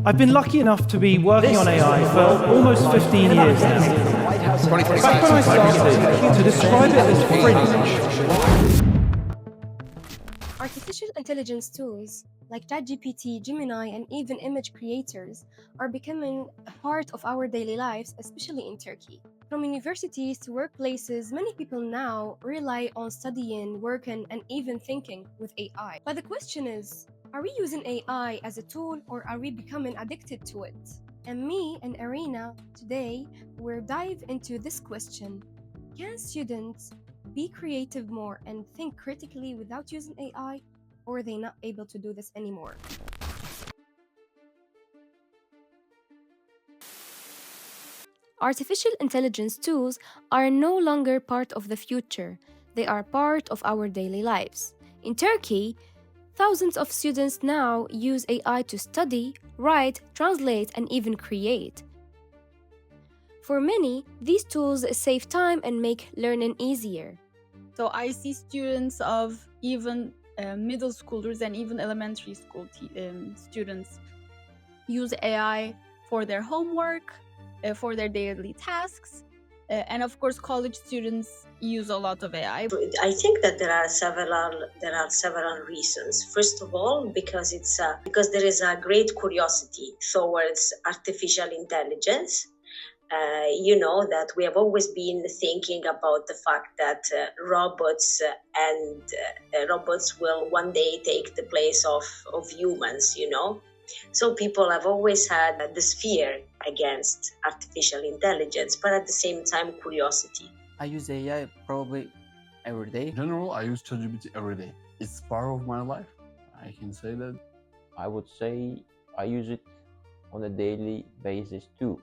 I've been lucky enough to be working on AI for almost 15 years now. Back when I started, to describe it as fringe. Artificial intelligence tools like ChatGPT, Gemini, and even image creators are becoming a part of our daily lives, especially in Turkey. From universities to workplaces, many people now rely on studying, working, and even thinking with AI. But the question is, are we using AI as a tool or are we becoming addicted to it? And me and Arena, today, we'll dive into this question. Can students be creative more and think critically without using AI, or are they not able to do this anymore? Artificial intelligence tools are no longer part of the future. They are part of our daily lives. In Turkey, thousands of students now use AI to study, write, translate, and even create. For many, these tools save time and make learning easier. So I see students of even middle schoolers and even elementary school students use AI for their homework, for their daily tasks, and of course college students use a lot of AI. I think that there are several reasons. First of all, because there is a great curiosity towards artificial intelligence. You know that we have always been thinking about the fact that robots will one day take the place of humans, you know. So people have always had this fear against artificial intelligence, but at the same time, curiosity. I use AI probably every day. In general, I use ChatGPT every day. It's part of my life. I can say that. I would say I use it on a daily basis too.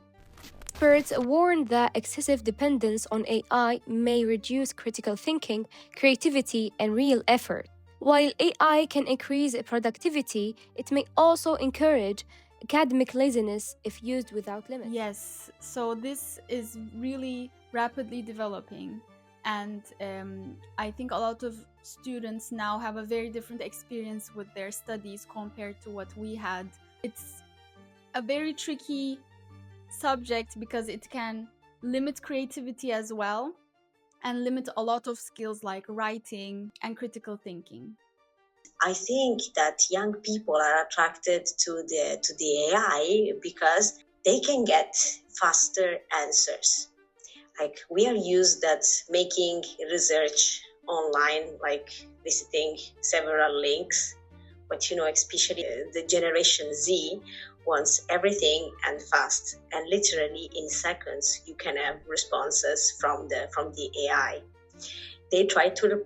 Experts warn that excessive dependence on AI may reduce critical thinking, creativity, and real effort. While AI can increase productivity, it may also encourage academic laziness if used without limits. Yes, so this is really rapidly developing, and I think a lot of students now have a very different experience with their studies compared to what we had. It's a very tricky subject because it can limit creativity as well and limit a lot of skills like writing and critical thinking. I think that young people are attracted to the AI because they can get faster answers. Like we are used at making research online, like visiting several links, but you know, especially the Generation Z wants everything and fast, and literally in seconds you can have responses from the AI. They try to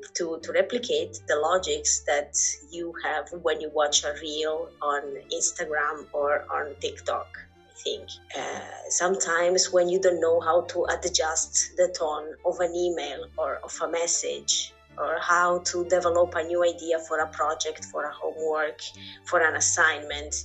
replicate the logics that you have when you watch a reel on Instagram or on TikTok. I think sometimes when you don't know how to adjust the tone of an email or of a message, or how to develop a new idea for a project, for a homework, for an assignment,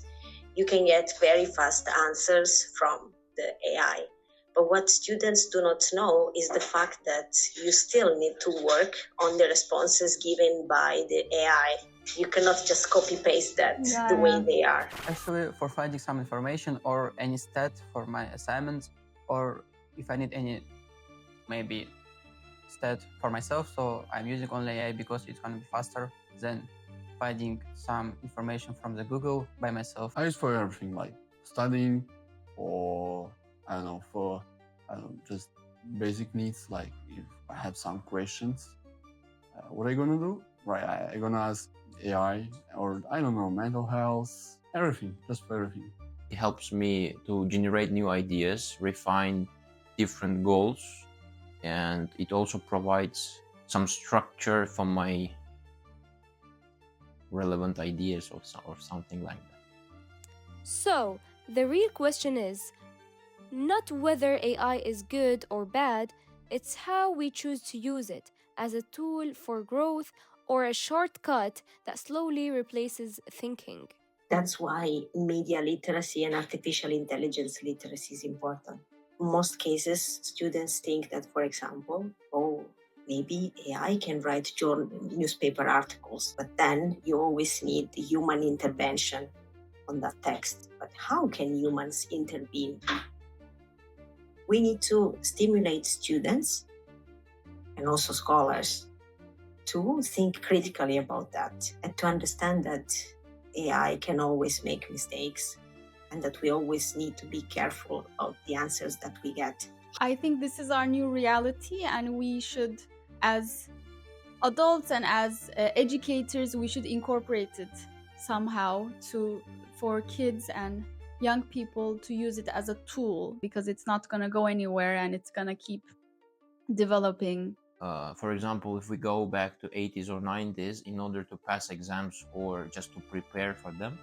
you can get very fast answers from the AI. But what students do not know is the fact that you still need to work on the responses given by the AI. You cannot just copy-paste that the way they are. Actually, for finding some information or any stat for my assignments, or if I need any maybe stat for myself, so I'm using only AI because it's going to be faster than finding some information from the Google by myself. I use for everything, like studying or just basic needs. Like if I have some questions, what are you gonna do? Right, I'm gonna ask AI, or I don't know, mental health, everything, just for everything. It helps me to generate new ideas, refine different goals, and it also provides some structure for my relevant ideas or something like that. So, the real question is not whether AI is good or bad, it's how we choose to use it as a tool for growth or a shortcut that slowly replaces thinking. That's why media literacy and artificial intelligence literacy is important. In most cases, students think that, for example, maybe AI can write newspaper articles, but then you always need the human intervention on that text. But how can humans intervene? We need to stimulate students and also scholars to think critically about that and to understand that AI can always make mistakes and that we always need to be careful of the answers that we get. I think this is our new reality, and we should, as adults and as educators, we should incorporate it somehow for kids and young people to use it as a tool, because it's not going to go anywhere and it's going to keep developing. For example, if we go back to 80s or 90s, in order to pass exams or just to prepare for them,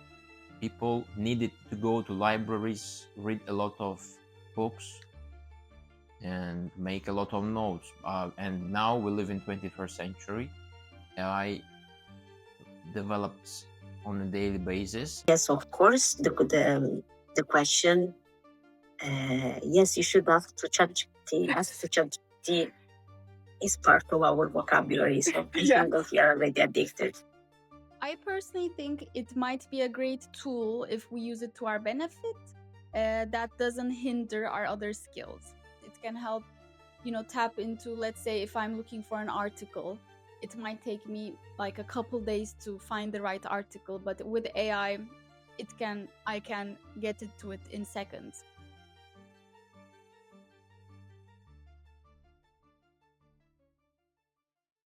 people needed to go to libraries, read a lot of books, and make a lot of notes. And now we live in 21st century. AI develops on a daily basis. Yes, of course, the question, yes, you should ask to ChatGPT. Ask to ChatGPT is part of our vocabulary, so I think that we are already addicted. I personally think it might be a great tool if we use it to our benefit, that doesn't hinder our other skills. It can help, tap into, let's say, if I'm looking for an article, it might take me like a couple days to find the right article, but with AI, I can get it to it in seconds.